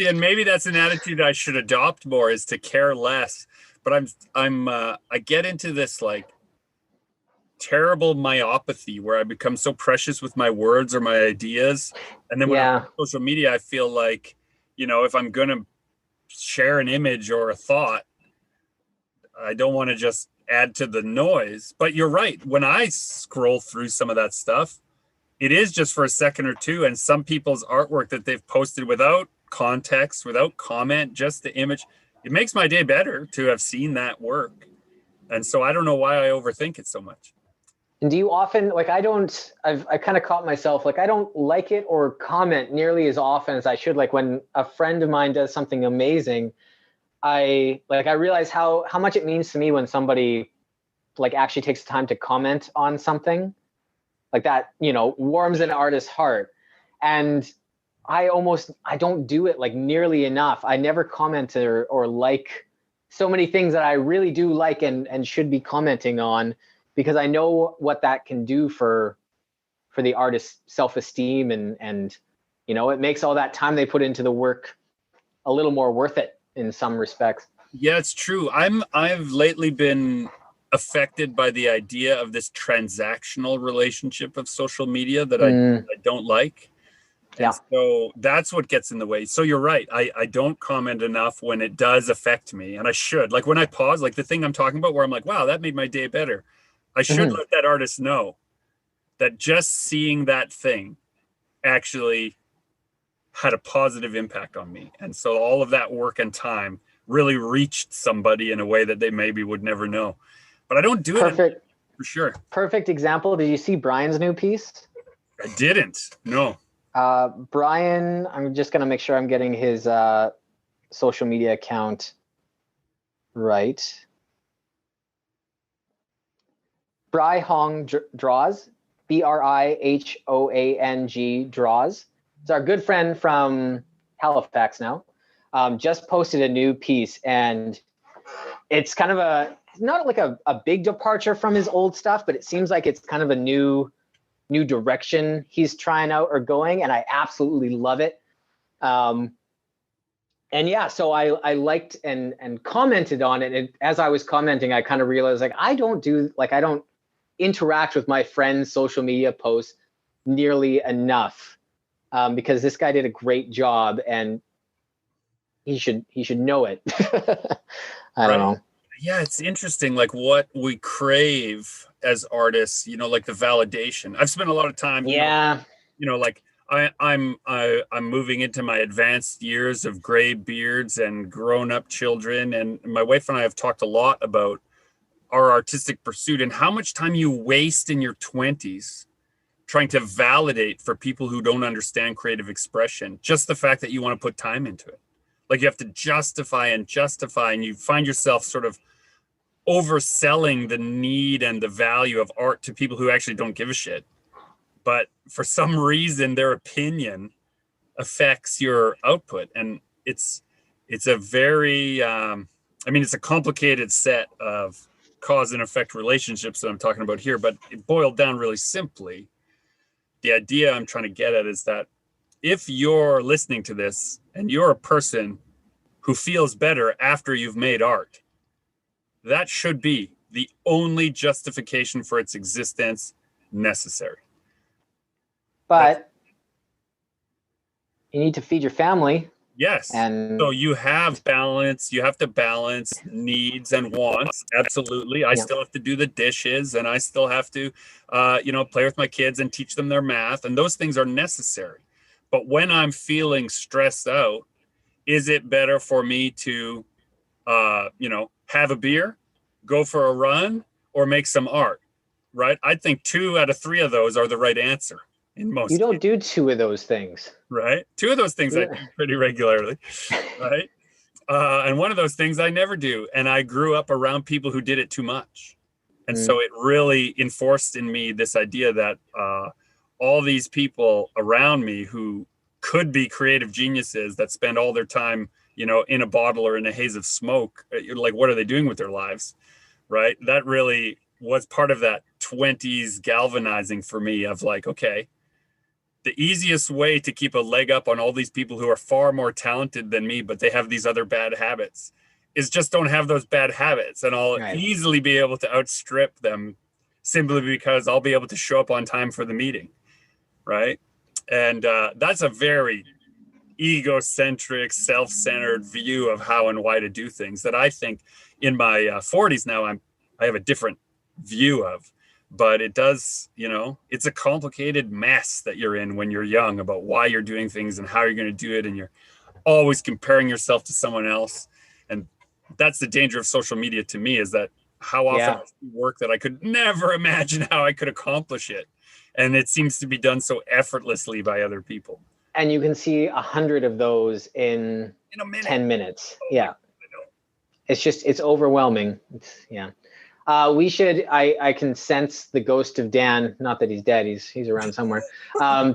And maybe that's an attitude I should adopt more, is to care less. But I get into this like terrible myopathy where I become so precious with my words or my ideas. And then when I'm on social media, I feel like, if I'm going to share an image or a thought, I don't want to just add to the noise. But you're right. When I scroll through some of that stuff, it is just for a second or two. And some people's artwork that they've posted without context, without comment, just the image, it makes my day better to have seen that work. And so I don't know why I overthink it so much. And do you often, like, I kind of caught myself, like, I don't like it or comment nearly as often as I should. Like when a friend of mine does something amazing, I realize how much it means to me when somebody like actually takes the time to comment on something like that, warms an artist's heart. And I don't do it like nearly enough. I never comment or like so many things that I really do like and should be commenting on, because I know what that can do for the artist's self-esteem and it makes all that time they put into the work a little more worth it in some respects. Yeah, it's true. I've lately been affected by the idea of this transactional relationship of social media that I don't like. And Yeah. so that's what gets in the way. So you're right. I don't comment enough when it does affect me. And I should. Like when I pause, like the thing I'm talking about where I'm like, wow, that made my day better. I should let that artist know that just seeing that thing actually had a positive impact on me. And so all of that work and time really reached somebody in a way that they maybe would never know. But I don't do it for sure. Perfect example. Did you see Brian's new piece? I didn't. No. Brian, I'm just going to make sure I'm getting his social media account right. Bri Hong Draws, BRIHOANG Draws. It's our good friend from Halifax now. Just posted a new piece, and it's kind of not like a big departure from his old stuff, but it seems like it's kind of a new direction he's trying out or going, and I absolutely love it. And yeah, so I liked and commented on it. And as I was commenting, I kind of realized like I don't interact with my friends' social media posts nearly enough, because this guy did a great job, and he should know it. I don't know. Yeah, it's interesting, like what we crave as artists, like the validation. I've spent a lot of time, like I'm moving into my advanced years of gray beards and grown-up children, and my wife and I have talked a lot about our artistic pursuit and how much time you waste in your 20s trying to validate for people who don't understand creative expression, just the fact that you want to put time into it. Like you have to justify, and you find yourself sort of overselling the need and the value of art to people who actually don't give a shit. But for some reason, their opinion affects your output. And it's a very, it's a complicated set of cause and effect relationships that I'm talking about here, but it boiled down really simply. The idea I'm trying to get at is that if you're listening to this and you're a person who feels better after you've made art, that should be the only justification for its existence necessary. But you need to feed your family. Yes. And so you have balance. You have to balance needs and wants. Absolutely. I still have to do the dishes, and I still have to, play with my kids and teach them their math. And those things are necessary. But when I'm feeling stressed out, is it better for me to, have a beer, go for a run, or make some art? Right? I think 2 out of 3 of those are the right answer. In most you don't do 2 of those things, right? 2 of those things I do pretty regularly, right? And one of those things I never do. And I grew up around people who did it too much. And so it really enforced in me this idea that all these people around me who could be creative geniuses that spend all their time, in a bottle or in a haze of smoke, like what are they doing with their lives, right? That really was part of that 20s galvanizing for me of like, okay, the easiest way to keep a leg up on all these people who are far more talented than me, but they have these other bad habits, is just don't have those bad habits. And I'll easily be able to outstrip them simply because I'll be able to show up on time for the meeting. Right. And that's a very egocentric, self-centered view of how and why to do things that I think in my 40s now, I have a different view of. But it does, it's a complicated mess that you're in when you're young about why you're doing things and how you're going to do it. And you're always comparing yourself to someone else. And that's the danger of social media to me, is that how often I see work that I could never imagine how I could accomplish it. And it seems to be done so effortlessly by other people. And you can see 100 of those in a minute. 10 minutes. Yeah. It's overwhelming. We should, I can sense the ghost of Dan, not that he's dead, he's around somewhere,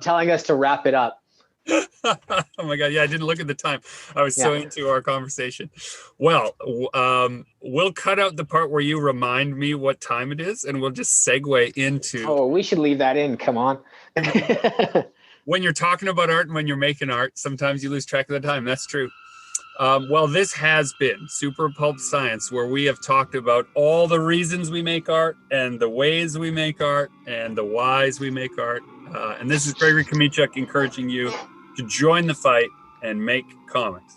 telling us to wrap it up. Oh my God. Yeah, I didn't look at the time. I was so into our conversation. Well, we'll cut out the part where you remind me what time it is, and we'll just segue into. Oh, we should leave that in. Come on. when you're talking about art and when you're making art, sometimes you lose track of the time. That's true. Well, this has been Super Pulp Science, where we have talked about all the reasons we make art and the ways we make art and the whys we make art. And this is Gregory Kamichuk encouraging you to join the fight and make comics.